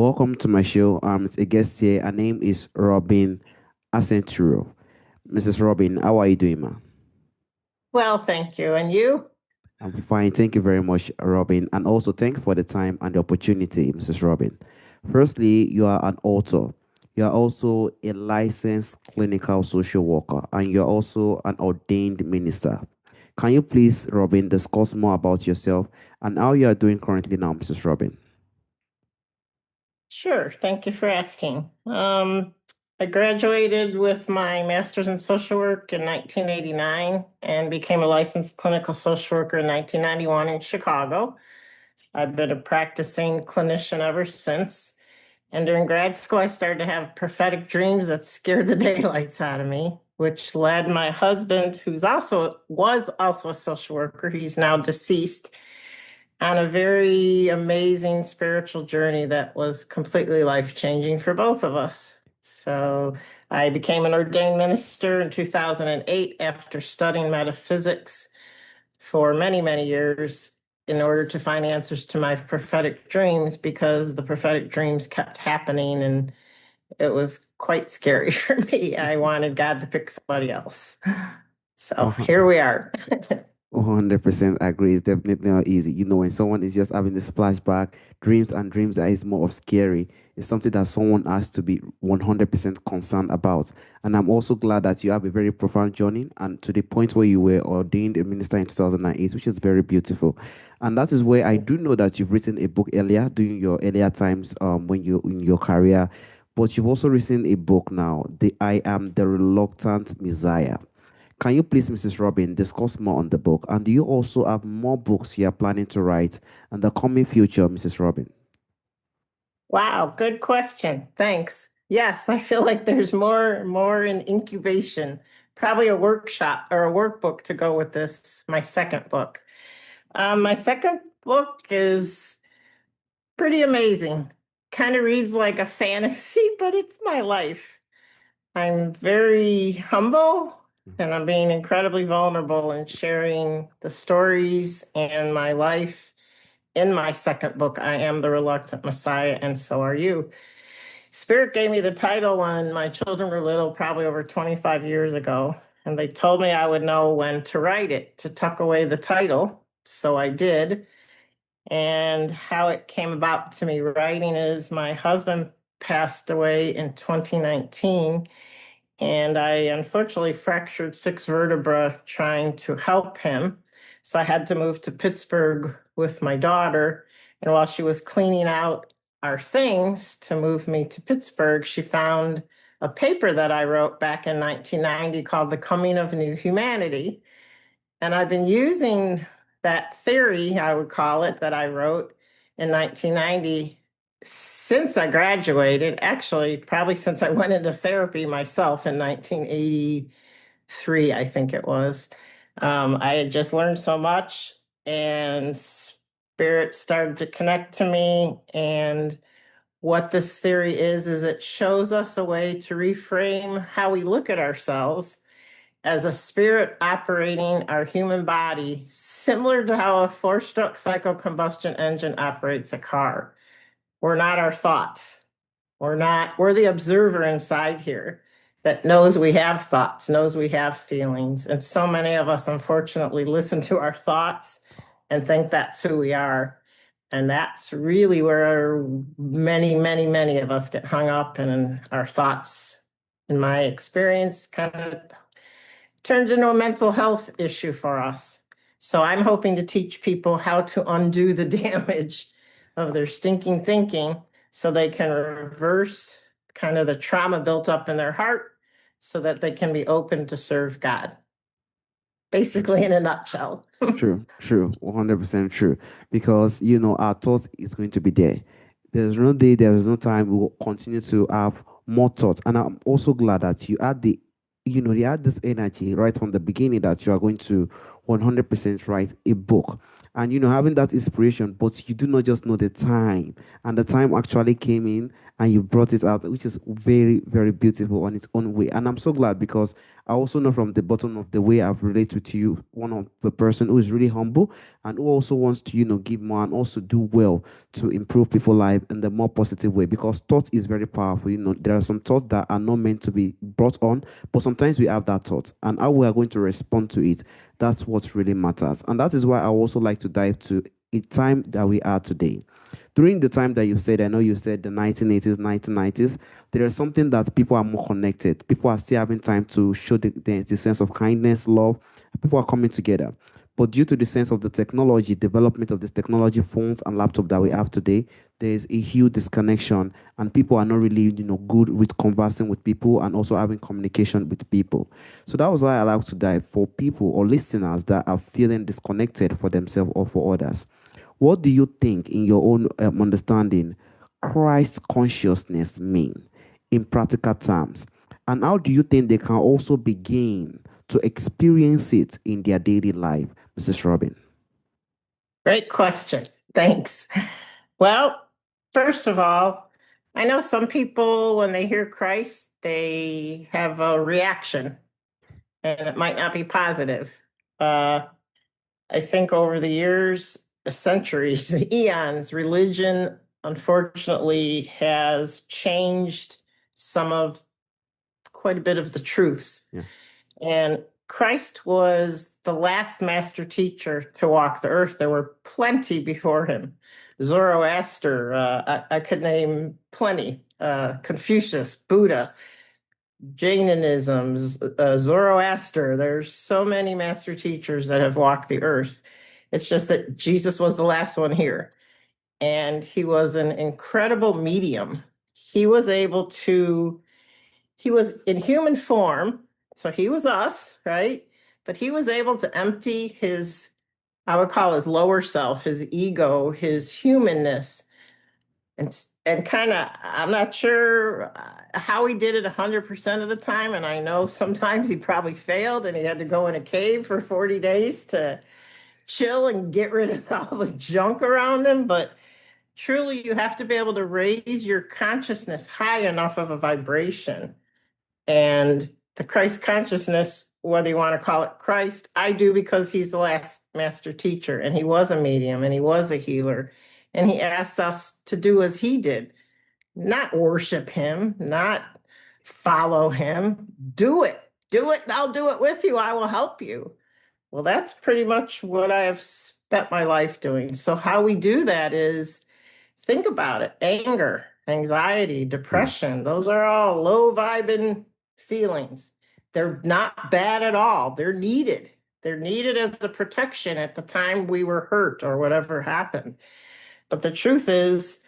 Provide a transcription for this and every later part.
Welcome to my show. It's a guest here. Her name is Robyn Accetturo. Mrs. Robyn, how are you doing, ma? Well, thank you. And you? I'm fine. Thank you very much, Robyn. And also thank you for the time and the opportunity, Mrs. Robyn. Firstly, you are an author. You are also a licensed clinical social worker, and you're also an ordained minister. Can you please, Robyn, discuss more about yourself and how you are doing currently now, Mrs. Robyn? Sure. Thank you for asking. I graduated with my master's in social work in 1989 and became a licensed clinical social worker in 1991 in Chicago. I've been a practicing clinician ever since. And during grad school, I started to have prophetic dreams that scared the daylights out of me, which led my husband, who's also was also a social worker, he's now deceased, on a very amazing spiritual journey that was completely life-changing for both of us. So I became an ordained minister in 2008 after studying metaphysics for many, many years in order to find answers to my prophetic dreams because the prophetic dreams kept happening and it was quite scary for me. I wanted God to pick somebody else. So here we are. 100% agree. It's definitely not easy. When someone is just having this flashback, dreams and dreams that is more of scary, it's something that someone has to be 100% concerned about. And I'm also glad that you have a very profound journey and to the point where you were ordained a minister in 2008, which is very beautiful. And that is where I do know that you've written a book earlier, during your earlier times when you in your career, but you've also written a book now, the I Am the Reluctant Messiah. Can you please, Mrs. Robyn, discuss more on the book? And do you also have more books you are planning to write in the coming future, Mrs. Robyn? Wow, good question. Thanks. Yes, I feel like there's more in incubation. Probably a workshop or a workbook to go with this, my second book. My second book is pretty amazing. Kind of reads like a fantasy, but it's my life. I'm very humble and I'm being incredibly vulnerable in sharing the stories and my life in my second book, I Am the Reluctant Messiah, and So Are You. Spirit gave me the title when my children were little, probably over 25 years ago, and they told me I would know when to write it, to tuck away the title. So I did. And how it came about to me writing is my husband passed away in 2019, and I unfortunately fractured six vertebrae trying to help him. So I had to move to Pittsburgh with my daughter. And while she was cleaning out our things to move me to Pittsburgh, she found a paper that I wrote back in 1990 called The Coming of New Humanity. And I've been using that theory, I would call it, that I wrote in 1990 since I graduated, actually, probably since I went into therapy myself in 1983, I think it was. I had just learned so much, and spirit started to connect to me. And what this theory is it shows us a way to reframe how we look at ourselves as a spirit operating our human body, similar to how a four-stroke cycle combustion engine operates a car. We're not our thoughts. We're the observer inside here that knows we have thoughts, knows we have feelings. And so many of us, unfortunately, listen to our thoughts and think that's who we are. And that's really where many of us get hung up, and our thoughts, in my experience, kind of turns into a mental health issue for us. So I'm hoping to teach people how to undo the damage of their stinking thinking so they can reverse kind of the trauma built up in their heart so that they can be open to serve God. Basically, in a nutshell. True, true, 100% true. Because, our thought is going to be there. There's no day, there is no time. We will continue to have more thoughts. And I'm also glad that you had you had this energy right from the beginning that you are going to 100% write a book. And having that inspiration, but you do not just know the time. And the time actually came in and you brought it out, which is very, very beautiful on its own way. And I'm so glad because I also know from the bottom of the way I've related to you, one of the person who is really humble and who also wants to, give more and also do well to improve people's life in the more positive way. Because thought is very powerful. There are some thoughts that are not meant to be brought on, but sometimes we have that thought and how we are going to respond to it. That's what really matters. And that is why I also like to dive to a time that we are today. During the time that you said, I know you said the 1980s, 1990s, there is something that people are more connected. People are still having time to show the sense of kindness, love. People are coming together. But due to the sense of the technology, development of this technology, phones and laptop that we have today, there's a huge disconnection, and people are not really, good with conversing with people and also having communication with people. So that was why I like to dive for people or listeners that are feeling disconnected for themselves or for others. What do you think, in your own understanding, Christ consciousness mean in practical terms? And how do you think they can also begin to experience it in their daily life, Mrs. Robyn? Great question. Thanks. Well, first of all, I know some people, when they hear Christ, they have a reaction, and it might not be positive. Uh, I think over the years, centuries, eons, religion unfortunately has changed some of quite a bit of the truths. Yeah. And Christ was the last master teacher to walk the earth. There were plenty before him. Zoroaster, I could name plenty. Confucius, Buddha, Jainism, Zoroaster. There's so many master teachers that have walked the earth. It's just that Jesus was the last one here. And he was an incredible medium. He was able to he was in human form, so he was us, right? But he was able to empty his, I would call his lower self, his ego, his humanness, and kind of, I'm not sure how he did it 100% of the time. And I know sometimes he probably failed and he had to go in a cave for 40 days to chill and get rid of all the junk around him. But truly, you have to be able to raise your consciousness high enough of a vibration. And the Christ consciousness, whether you want to call it Christ, I do, because he's the last master teacher and he was a medium and he was a healer. And he asks us to do as he did, not worship him, not follow him. Do it. Do it, and I'll do it with you. I will help you. Well, that's pretty much what I have spent my life doing. So, how we do that is, think about it: anger, anxiety, Mm. depression. Those are all low vibing feelings. They're not bad at all. They're needed. They're needed as a protection at the time we were hurt or whatever happened. But the truth is,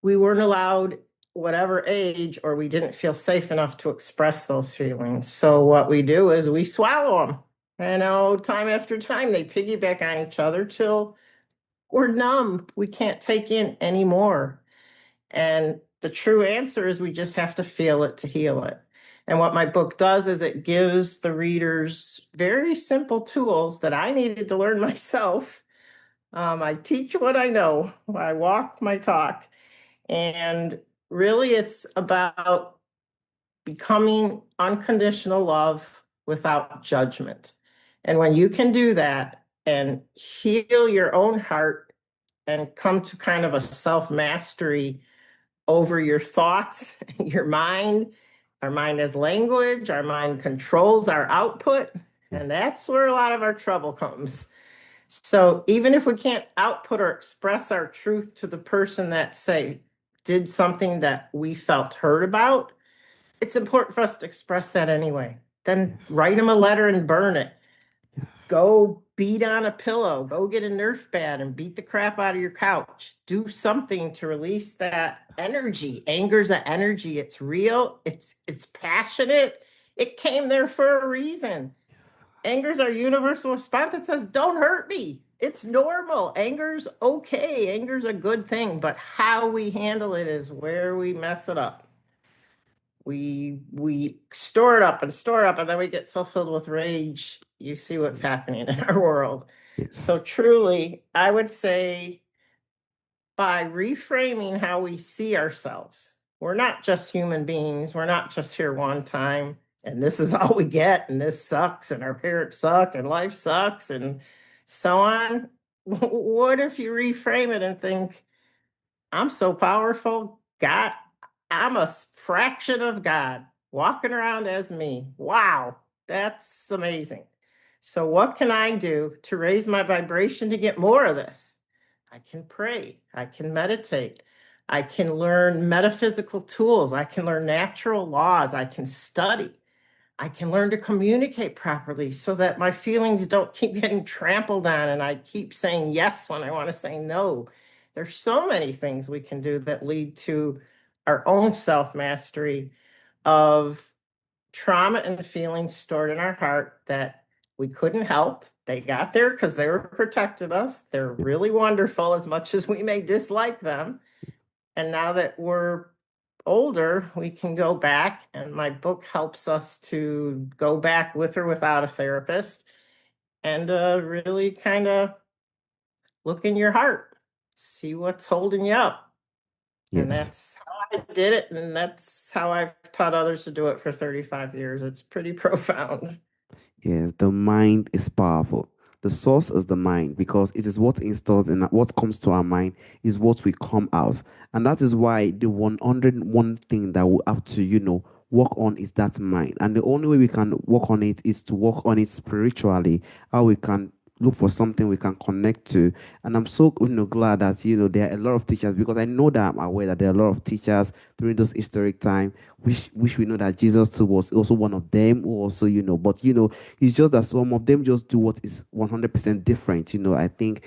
we weren't allowed, whatever age, or we didn't feel safe enough to express those feelings. So what we do is we swallow them. Time after time, they piggyback on each other till we're numb. We can't take in anymore. And the true answer is we just have to feel it to heal it. And what my book does is it gives the readers very simple tools that I needed to learn myself. I teach what I know, I walk my talk. And really, it's about becoming unconditional love without judgment. And when you can do that and heal your own heart and come to kind of a self mastery over your thoughts, your mind. Our mind has language, our mind controls our output, Yeah. and that's where a lot of our trouble comes. So even if we can't output or express our truth to the person that, say, did something that we felt hurt about, it's important for us to express that anyway. Then Yes. write them a letter and burn it. Yes. Go beat on a pillow, go get a Nerf pad and beat the crap out of your couch. Do something to release that energy. Anger's an energy. It's real. It's passionate. It came there for a reason. Anger's our universal response that says, don't hurt me. It's normal. Anger's okay. Anger's a good thing, but how we handle it is where we mess it up. We store it up and store it up, and then we get so filled with rage you see what's happening in our world. So Yes. truly, I would say by reframing how we see ourselves, we're not just human beings. We're not just here one time, and this is all we get, and this sucks, and our parents suck, and life sucks, and so on. What if you reframe it and think, I'm so powerful. God, I'm a fraction of God walking around as me. Wow, that's amazing. So, what can I do to raise my vibration to get more of this? I can pray, I can meditate, I can learn metaphysical tools, I can learn natural laws, I can study. I can learn to communicate properly so that my feelings don't keep getting trampled on and I keep saying yes when I want to say no. There's so many things we can do that lead to our own self mastery of trauma and feelings stored in our heart that we couldn't help. They got there because they were protecting us. They're really wonderful as much as we may dislike them. And now that we're older, we can go back, and my book helps us to go back with or without a therapist and really kind of look in your heart, see what's holding you up. And Yes. that's how I did it. And that's how I've taught others to do it for 35 years. It's pretty profound. Yes, the mind is powerful. The source is the mind because it is what installs and what comes to our mind is what we come out. And that is why the 101 thing that we have to, work on is that mind. And the only way we can work on it is to work on it spiritually, how we can look for something we can connect to. And I'm so glad that there are a lot of teachers because I know that I'm aware that there are a lot of teachers during those historic time, which we know that Jesus too was also one of them, who also but it's just that some of them just do what is 100% different. I think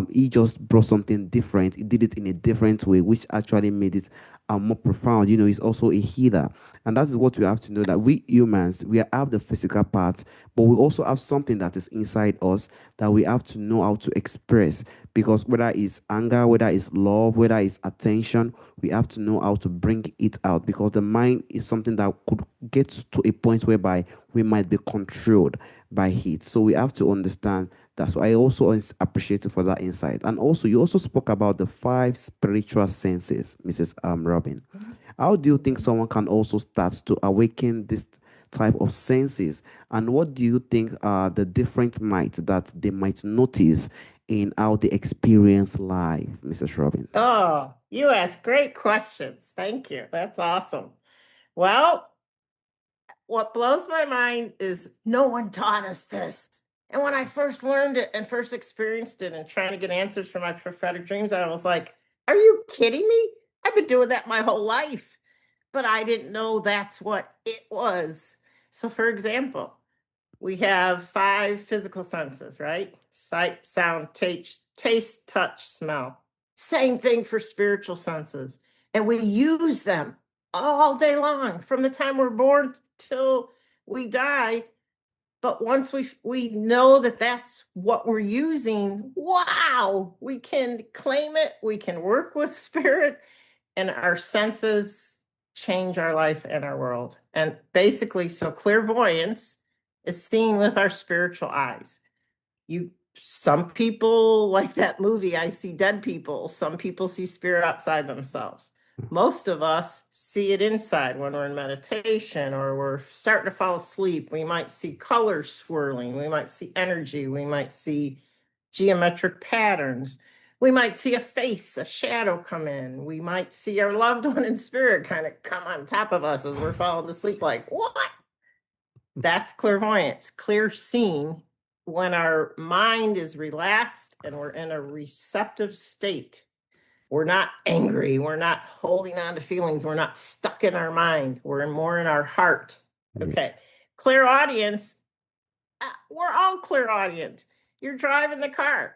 he just brought something different. He did it in a different way, which actually made it more profound. He's also a healer. And that is what we have to know that we humans, we have the physical part, but we also have something that is inside us that we have to know how to express. Because whether it's anger, whether it's love, whether it's attention, we have to know how to bring it out because the mind is something that could get to a point whereby we might be controlled by it. So we have to understand that. So I also appreciate you for that insight. And also, you also spoke about the five spiritual senses, Mrs. Robin. How do you think someone can also start to awaken this type of senses? And what do you think are the different might that they might notice in how they experience life, Mrs. Robin? Oh, you ask great questions. Thank you. That's awesome. Well, what blows my mind is no one taught us this. And when I first learned it and first experienced it and trying to get answers for my prophetic dreams, I was like, are you kidding me? I've been doing that my whole life, but I didn't know that's what it was. So, for example, we have five physical senses, right? Sight, sound, taste, touch, smell. Same thing for spiritual senses. And we use them all day long from the time we're born till we die. But once we know that that's what we're using, wow, we can claim it, we can work with spirit, and our senses change our life and our world. And basically, so clairvoyance is seeing with our spiritual eyes. You Some people like that movie, I See Dead People. Some people see spirit outside themselves. Most of us see it inside when we're in meditation or we're starting to fall asleep. We might see colors swirling, we might see energy, we might see geometric patterns. We might see a face, a shadow come in. We might see our loved one in spirit kind of come on top of us as we're falling asleep, like, what? That's clairvoyance, clear seeing when our mind is relaxed and we're in a receptive state. We're not angry. We're not holding on to feelings. We're not stuck in our mind. We're more in our heart. Yeah. Okay. Clairaudience, we're all clairaudient. You're driving the car.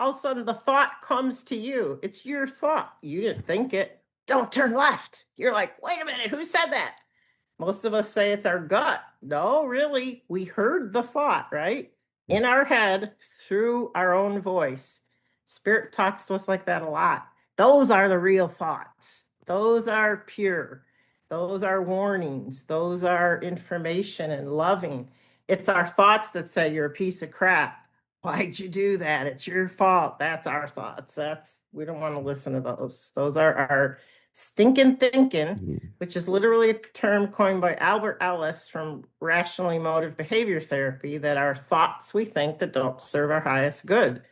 All of a sudden, the thought comes to you. It's your thought. You didn't think it. Don't turn left. You're like, wait a minute, who said that? Most of us say it's our gut. No, really, we heard the thought, right? In our head through our own voice. Spirit talks to us like that a lot. Those are the real thoughts. Those are pure. Those are warnings. Those are information and loving. It's our thoughts that say you're a piece of crap. Why'd you do that? It's your fault. That's our thoughts. We don't want to listen to those. Those are our stinking thinking, Yeah. which is literally a term coined by Albert Ellis from rational emotive behavior therapy, that are thoughts we think that don't serve our highest good.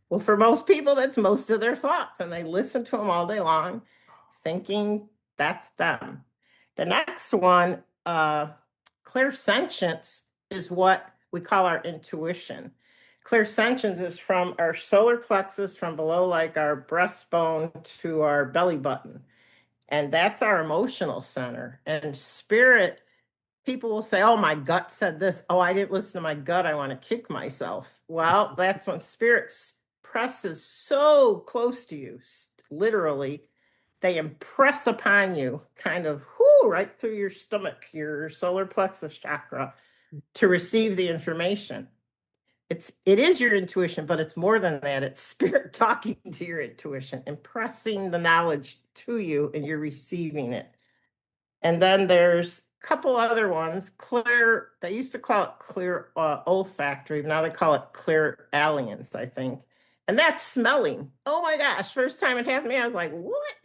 Well, for most people, that's most of their thoughts, and they listen to them all day long, thinking that's them. The next one, clairsentience, is what we call our intuition. Clairsentience is from our solar plexus, from below, like our breastbone, to our belly button. And that's our emotional center. And spirit, people will say, oh, my gut said this. Oh, I didn't listen to my gut. I want to kick myself. Well, that's when spirit presses so close to you, literally, they impress upon you, kind of whoo, right through your stomach, your solar plexus chakra, to receive the information. It is your intuition, but it's more than that. It's spirit talking to your intuition, impressing the knowledge to you, and you're receiving it. And then there's a couple other ones. Clear, they used to call it clear olfactory, now they call it clear aliens, I think. And that's smelling. Oh my gosh, first time it happened to me, I was like, what?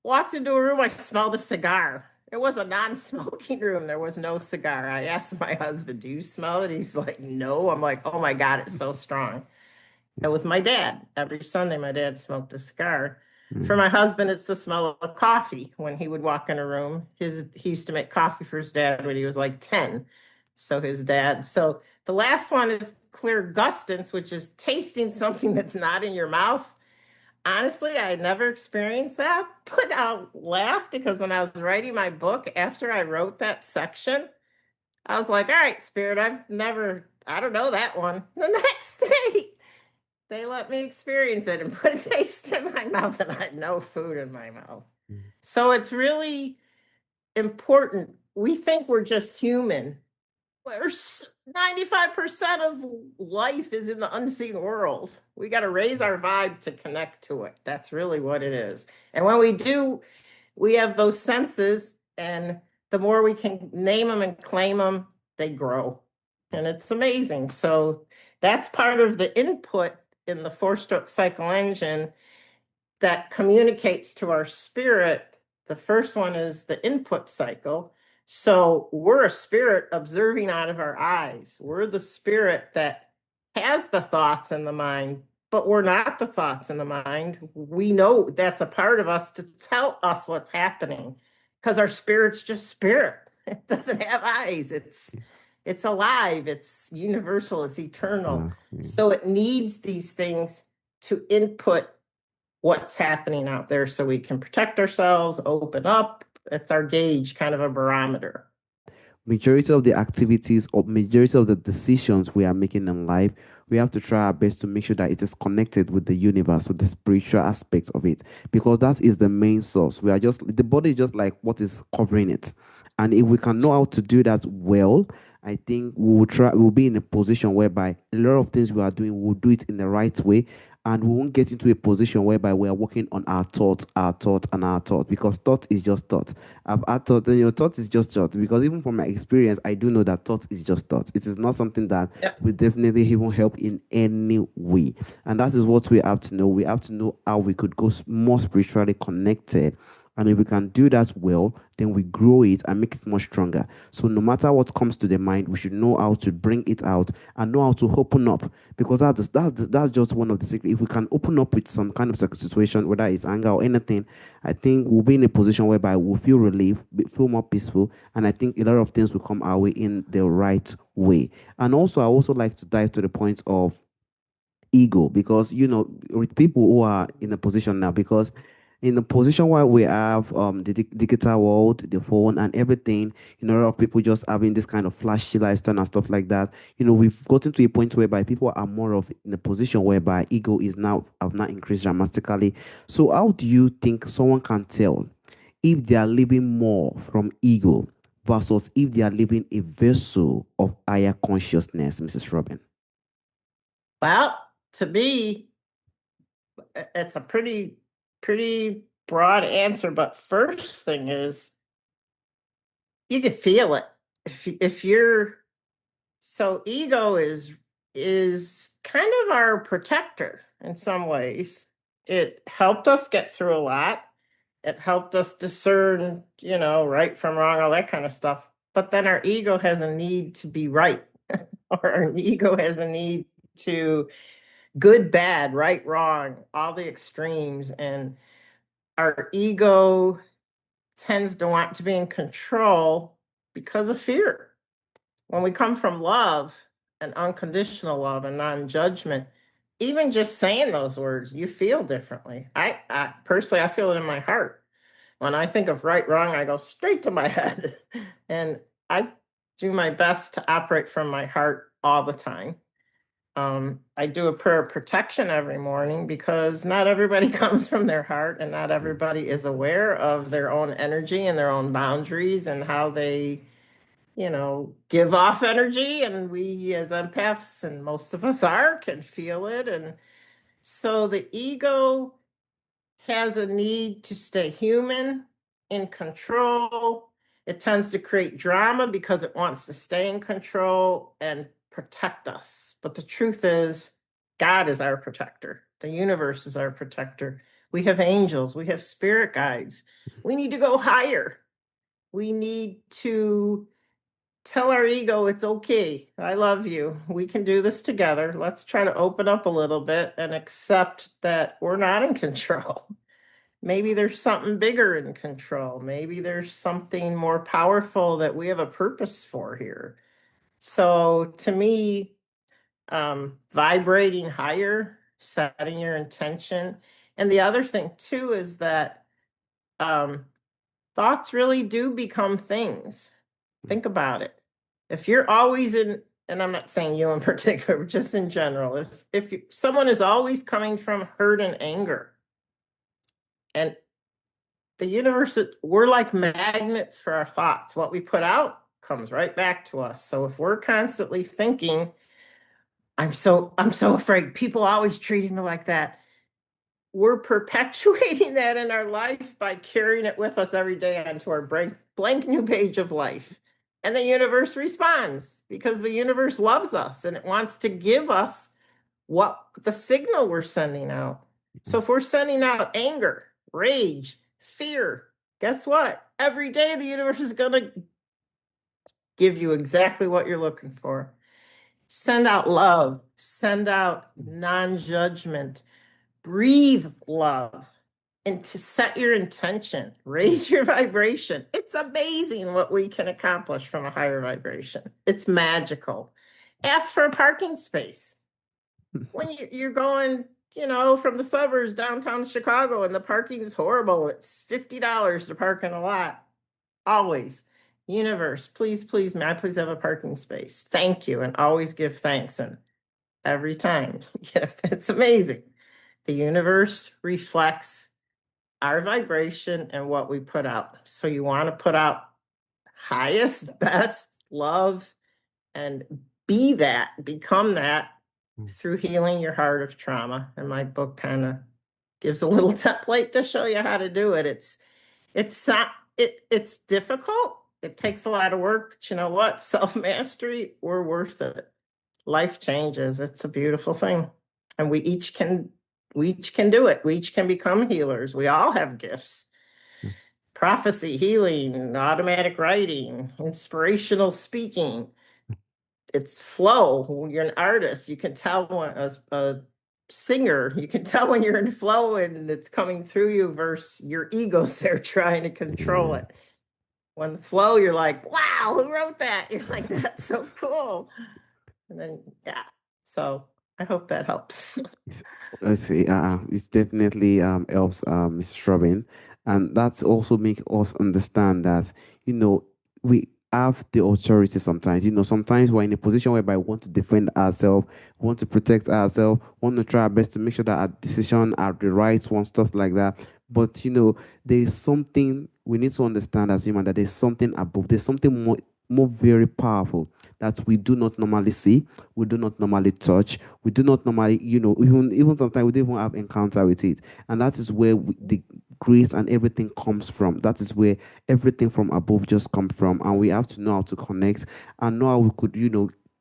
Walked into a room, I smelled a cigar. It was a non-smoking room. There was no cigar. I asked my husband, do you smell it? He's like, no. I'm like, oh my God, it's so strong. It was my dad. Every Sunday, my dad smoked a cigar. For Mm. my husband, it's the smell of coffee. When he would walk in a room, he used to make coffee for his dad when he was like 10. So his dad. So the last one is clear gustance, which is tasting something that's not in your mouth. Honestly, I had never experienced that, but I'll laugh because when I was writing my book, after I wrote that section, I was like, all right, Spirit, I don't know that one. The next day, they let me experience it and put a taste in my mouth, and I had no food in my mouth. Mm. So it's really important. We think we're just human. We're 95% of life is in the unseen world. We got to raise our vibe to connect to it. That's really what it is. And when we do, we have those senses, and the more we can name them and claim them, they grow. And it's amazing. So that's part of the input in the four-stroke cycle engine that communicates to our spirit. The first one is the input cycle. So we're a spirit observing out of our eyes. We're the spirit that has the thoughts in the mind, but we're not the thoughts in the mind. We know that's a part of us to tell us what's happening, because our spirit's just spirit. It doesn't have eyes. It's alive, it's universal, it's eternal. Exactly. So it needs these things to input what's happening out there so we can protect ourselves, open up. It's our gauge, kind of a barometer. Majority of the activities or majority of the decisions we are making in life, we have to try our best to make sure that it is connected with the universe, with the spiritual aspect of it, because that is the main source. We are just, the body is just like what is covering it. And if we can know how to do that well, I think we'll be in a position whereby a lot of things we are doing, we'll do it in the right way, and we won't get into a position whereby we are working on our thought, and our thought, because thought is just thought. I've had thought, and thought is just thought. Because even from my experience, I do know that thought is just thought. It is not something that Yep. will definitely even help in any way. And that is what we have to know. We have to know how we could go more spiritually connected. And if we can do that well, then we grow it and make it more stronger. So no matter what comes to the mind, we should know how to bring it out and know how to open up, because that's just one of the secrets. If we can open up with some kind of situation, whether it's anger or anything, I think we'll be in a position whereby we'll feel relief, feel more peaceful, and I think a lot of things will come our way in the right way. And also, I also like to dive to the point of ego, because with people who are in a position now, because in the position where we have the digital world, the phone and everything, a lot of people just having this kind of flashy lifestyle and stuff like that. We've gotten to a point whereby people are more of in a position whereby ego is now have not increased dramatically. So how do you think someone can tell if they are living more from ego versus if they are living a vessel of higher consciousness, Mrs. Robin? Well, to me, it's a pretty broad answer, but first thing is, you can feel it. If you're So ego is kind of our protector in some ways. It helped us get through a lot. It helped us discern, right from wrong, all that kind of stuff. But then our ego has a need to be right, or our ego has a need to good, bad, right, wrong, all the extremes. And our ego tends to want to be in control because of fear. When we come from love and unconditional love and non-judgment, even just saying those words, you feel differently. I personally, I feel it in my heart. When I think of right, wrong, I go straight to my head. And I do my best to operate from my heart all the time. I do a prayer of protection every morning because not everybody comes from their heart and not Mm, everybody is aware of their own energy and their own boundaries and how they, give off energy. And we, as empaths, and most of us are, can feel it. And so the ego has a need to stay human, in control. It tends to create drama because it wants to stay in control and protect us. But the truth is, God is our protector. The universe is our protector. We have angels, we have spirit guides. We need to go higher. We need to tell our ego it's okay. I love you. We can do this together. Let's try to open up a little bit and accept that we're not in control. Maybe there's something bigger in control. Maybe there's something more powerful that we have a purpose for here. So to me, vibrating higher, setting your intention. And the other thing too is that um, thoughts really do become things. mm, Think about it. If you're always in, and I'm not saying you in particular, but just in general, someone is always coming from hurt and anger, and the universe, we're like magnets for our thoughts. What we put out comes right back to us. So if we're constantly thinking, I'm so afraid people always treating me like that, we're perpetuating that in our life by carrying it with us every day onto our blank new page of life. And the universe responds because the universe loves us and it wants to give us what the signal we're sending out. So mm, if we're sending out anger, rage, fear, guess what? Every day the universe is going to give you exactly what you're looking for. Send out love, send out non judgment, breathe love, and to set your intention, mm, raise your vibration. It's amazing what we can accomplish from a higher vibration. It's magical. Ask for a parking space. mm, When you're going, from the suburbs downtown Chicago and the parking is horrible, it's $50 to park in a lot. Always. Universe, please, please, may I please have a parking space? Thank you. And always give thanks. And every time, it's amazing. The universe reflects our vibration and what we put out. So you want to put out highest, best love and be that, become that mm. through healing your heart of trauma. And my book kind of gives a little template to show you how to do it. It's not it's difficult. It takes a lot of work, but you know what? Self-mastery, we're worth it. Life changes. It's a beautiful thing. And we each can do it. We each can become healers. We all have gifts. Prophecy, healing, automatic writing, inspirational speaking. It's flow. When you're an artist, you can tell when a singer, you can tell when you're in flow and it's coming through you versus your ego's there trying to control Yeah. it. When the flow, you're like, wow, who wrote that? You're like, that's so cool. And then, yeah. So I hope that helps. It's, let's see, it's definitely helps Mrs. Robin, and that's also make us understand that you know we have the authority sometimes. Sometimes we're in a position whereby we want to defend ourselves, want to protect ourselves, want to try our best to make sure that our decision are the right one, stuff like that. But there is something we need to understand as human that there's something above. There's something more very powerful that we do not normally see, we do not normally touch, we do not normally, even sometimes we don't even have encounter with it. And that is where the grace and everything comes from. That is where everything from above just comes from. And we have to know how to connect and know how we could,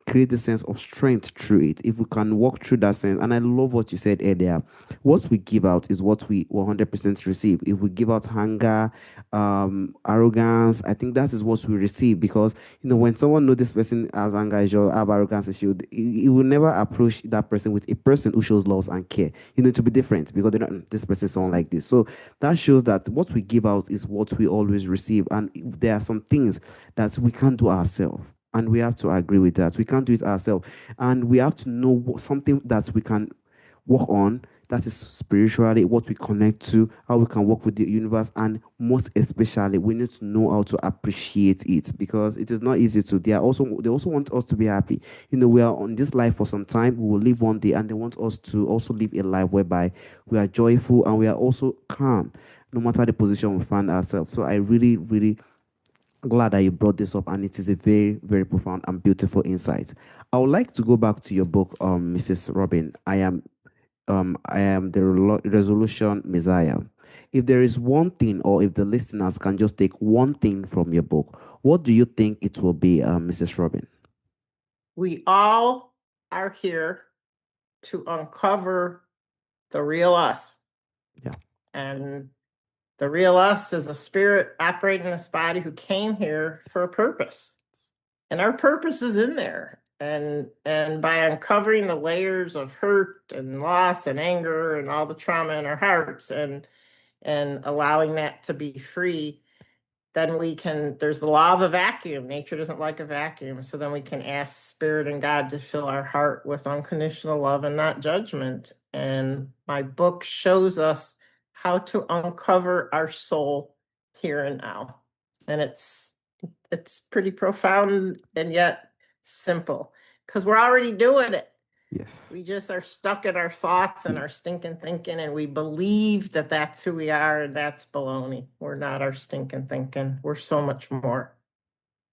create a sense of strength through it, if we can walk through that sense. And I love what you said earlier. What we give out is what we 100% receive. If we give out anger, arrogance, I think that is what we receive. Because when someone knows this person has anger issue, have arrogance issue, he will never approach that person with a person who shows love and care. To be different, because they're not, this person is someone like this. So that shows that what we give out is what we always receive. And there are some things that we can't do ourselves. And we have to agree with that. We can't do it ourselves. And we have to know something that we can work on, that is spiritually what we connect to, how we can work with the universe, and most especially we need to know how to appreciate it, because it is not easy to. They also want us to be happy. We are on this life for some time, we will live one day, and they want us to also live a life whereby we are joyful and we are also calm, no matter the position we find ourselves. So I really, really glad that you brought this up, and it is a very, very profound and beautiful insight. I would like to go back to your book, Mrs. Robin. I am the resolution Messiah. If there is one thing, or if the listeners can just take one thing from your book, what do you think it will be, Mrs. Robin? We all are here to uncover the real us. Yeah. And the real us is a spirit operating in this body who came here for a purpose. And our purpose is in there. And by uncovering the layers of hurt and loss and anger and all the trauma in our hearts, and allowing that to be free, then there's the law of a vacuum. Nature doesn't like a vacuum. So then we can ask Spirit and God to fill our heart with unconditional love and not judgment. And my book shows us how to uncover our soul here and now. And it's pretty profound and yet simple, because we're already doing it. Yes. We just are stuck in our thoughts and our stinking thinking, and we believe that that's who we are, and that's baloney. We're not our stinking thinking. We're so much more.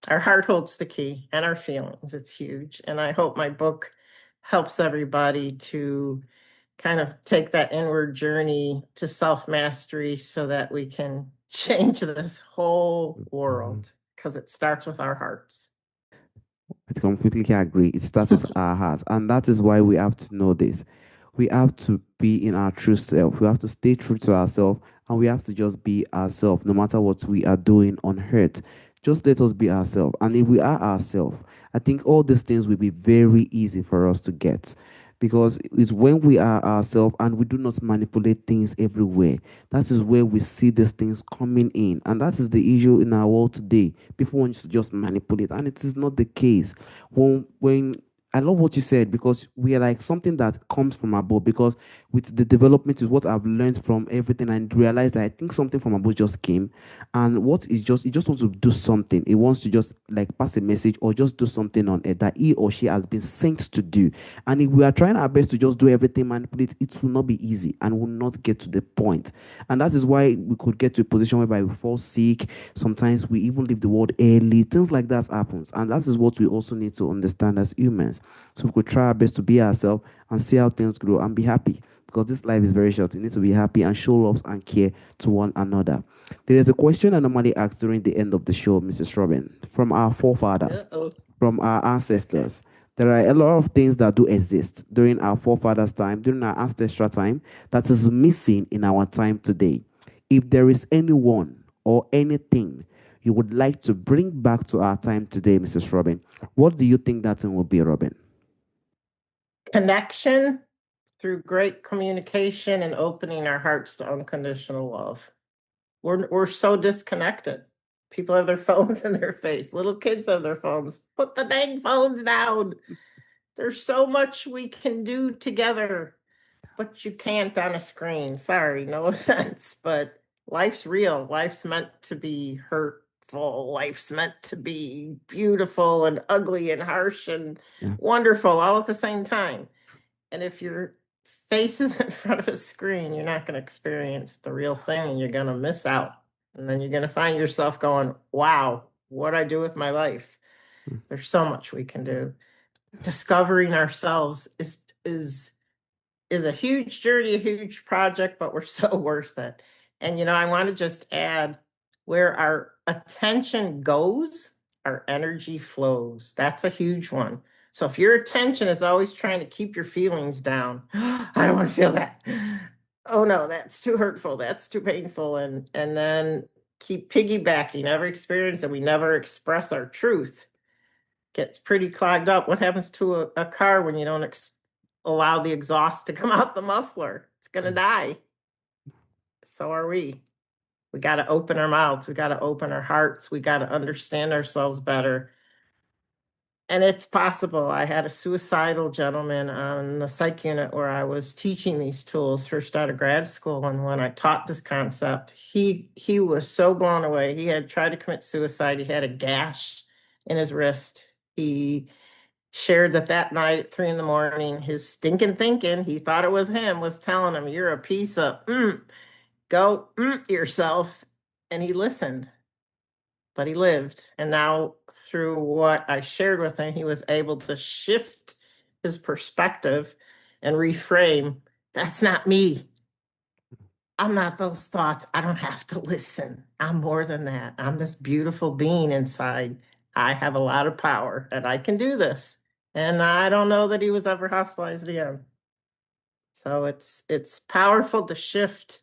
Our heart holds the key, and our feelings. It's huge. And I hope my book helps everybody to kind of take that inward journey to self mastery so that we can change this whole Mhm. world, because it starts with our hearts. I completely agree. It starts with our hearts, and that is why we have to know this. We have to be in our true self. We have to stay true to ourselves, and we have to just be ourselves, no matter what we are doing on earth. Just let us be ourselves, and if we are ourselves, I think all these things will be very easy for us to get, because it's when we are ourselves and we do not manipulate things everywhere. That is where we see these things coming in, and that is the issue in our world today. People want you to just manipulate, and it is not the case. When I love what you said, because we are like something that comes from above. Because with the development is what I've learned from everything, and realized that I think something from above just came, and what is just it just wants to do something. It wants to just like pass a message or just do something on it that he or she has been sent to do. And if we are trying our best to just do everything, manipulate, it will not be easy and will not get to the point. And that is why we could get to a position whereby we fall sick. Sometimes we even leave the world early. Things like that happens. And that is what we also need to understand as humans. So we could try our best to be ourselves and see how things grow and be happy. Because this life is very short. We need to be happy and show love and care to one another. There is a question I normally ask during the end of the show, Mrs. Robin, from our forefathers, Uh-oh. from our Okay. ancestors. There are a lot of things that do exist during our forefathers' time, during our ancestral time, that is missing in our time today. If there is anyone or anything you would like to bring back to our time today, Mrs. Robin, what do you think that thing will be, Robin? Connection through great communication and opening our hearts to unconditional love. We're so disconnected. People have their phones in their face. Little kids have their phones. Put the dang phones down. There's so much we can do together, but you can't on a screen. Sorry, no offense, but life's real. Life's meant to be hurtful. Life's meant to be beautiful and ugly and harsh and Yeah. wonderful all at the same time. And if your face is in front of a screen, you're not going to experience the real thing, and you're going to miss out. And then you're going to find yourself going, wow, what I do with my life? Mm. There's so much we can do. Yes. Discovering ourselves is a huge journey, a huge project, but we're so worth it. And I want to just add, where our attention goes, our energy flows. That's a huge one. So if your attention is always trying to keep your feelings down, I don't want to feel that. Oh no, that's too hurtful. That's too painful. And then keep piggybacking every experience and we never express our truth. Gets pretty clogged up. What happens to a car when you don't allow the exhaust to come out the muffler? It's gonna die. So are we. We got to open our mouths. We got to open our hearts. We got to understand ourselves better. And it's possible. I had a suicidal gentleman on the psych unit where I was teaching these tools first out of grad school. And when I taught this concept, he was so blown away. He had tried to commit suicide. He had a gash in his wrist. He shared that that night at 3 in the morning, his stinking thinking, he thought it was him, was telling him, "You're a piece of go yourself." And he listened, but he lived. And now, through what I shared with him, he was able to shift his perspective and reframe. That's not me. I'm not those thoughts. I don't have to listen. I'm more than that. I'm this beautiful being inside. I have a lot of power and I can do this. And I don't know that he was ever hospitalized again. So it's powerful to shift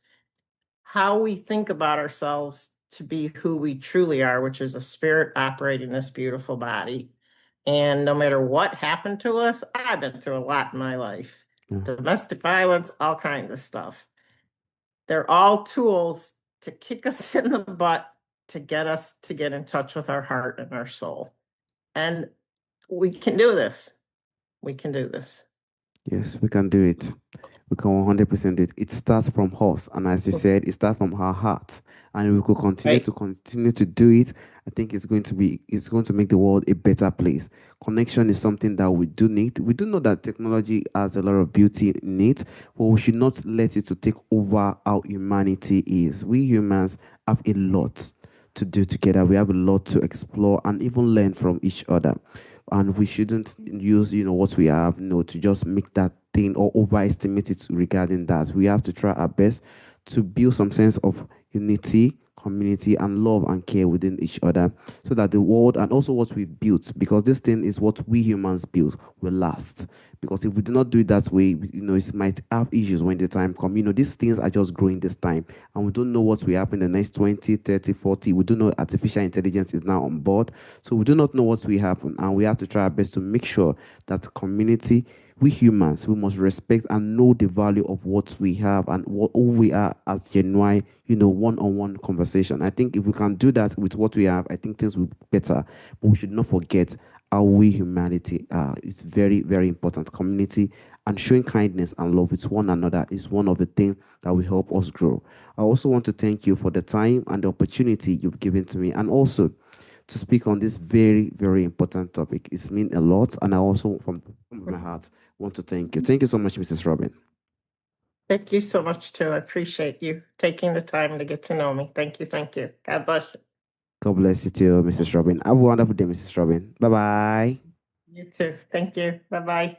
how we think about ourselves to be who we truly are, which is a spirit operating this beautiful body. And no matter what happened to us, I've been through a lot in my life. Yeah. Domestic violence, all kinds of stuff. They're all tools to kick us in the butt to get us to get in touch with our heart and our soul. And we can do this. We can do this. Yes, we can do it. We can 100% do it. It starts from us, and as you said, it starts from our heart, and we could Right? continue to do it. I think it's going to make the world a better place. Connection is something that we do need. We do know that technology has a lot of beauty in it, but we should not let it to take over how humanity is. We humans have a lot to do together. We have a lot to explore and even learn from each other, and we shouldn't use what we have to just make that thing or overestimate it regarding that. We have to try our best to build some sense of unity, community, and love and care within each other, so that the world and also what we've built, because this thing is what we humans built, will last. Because if we do not do it that way, it might have issues when the time come. These things are just growing this time, and we don't know what will happen in the next 20, 30, 40. We don't know artificial intelligence is now on board, so we do not know what will happen, and we have to try our best to make sure that community, we humans, we must respect and know the value of what we have and who we are as genuine, one-on-one conversation. I think if we can do that with what we have, I think things will be better. But we should not forget how we humanity are. It's very, very important. Community and showing kindness and love with one another is one of the things that will help us grow. I also want to thank you for the time and the opportunity you've given to me, and also to speak on this very, very important topic. It's mean a lot, and I also, from the bottom of my heart, want to thank you. Thank you so much, Mrs. Robyn. Thank you so much, too. I appreciate you taking the time to get to know me. Thank you. Thank you. God bless you. God bless you too, Mrs. Robyn. Have a wonderful day, Mrs. Robyn. Bye bye. You too. Thank you. Bye bye.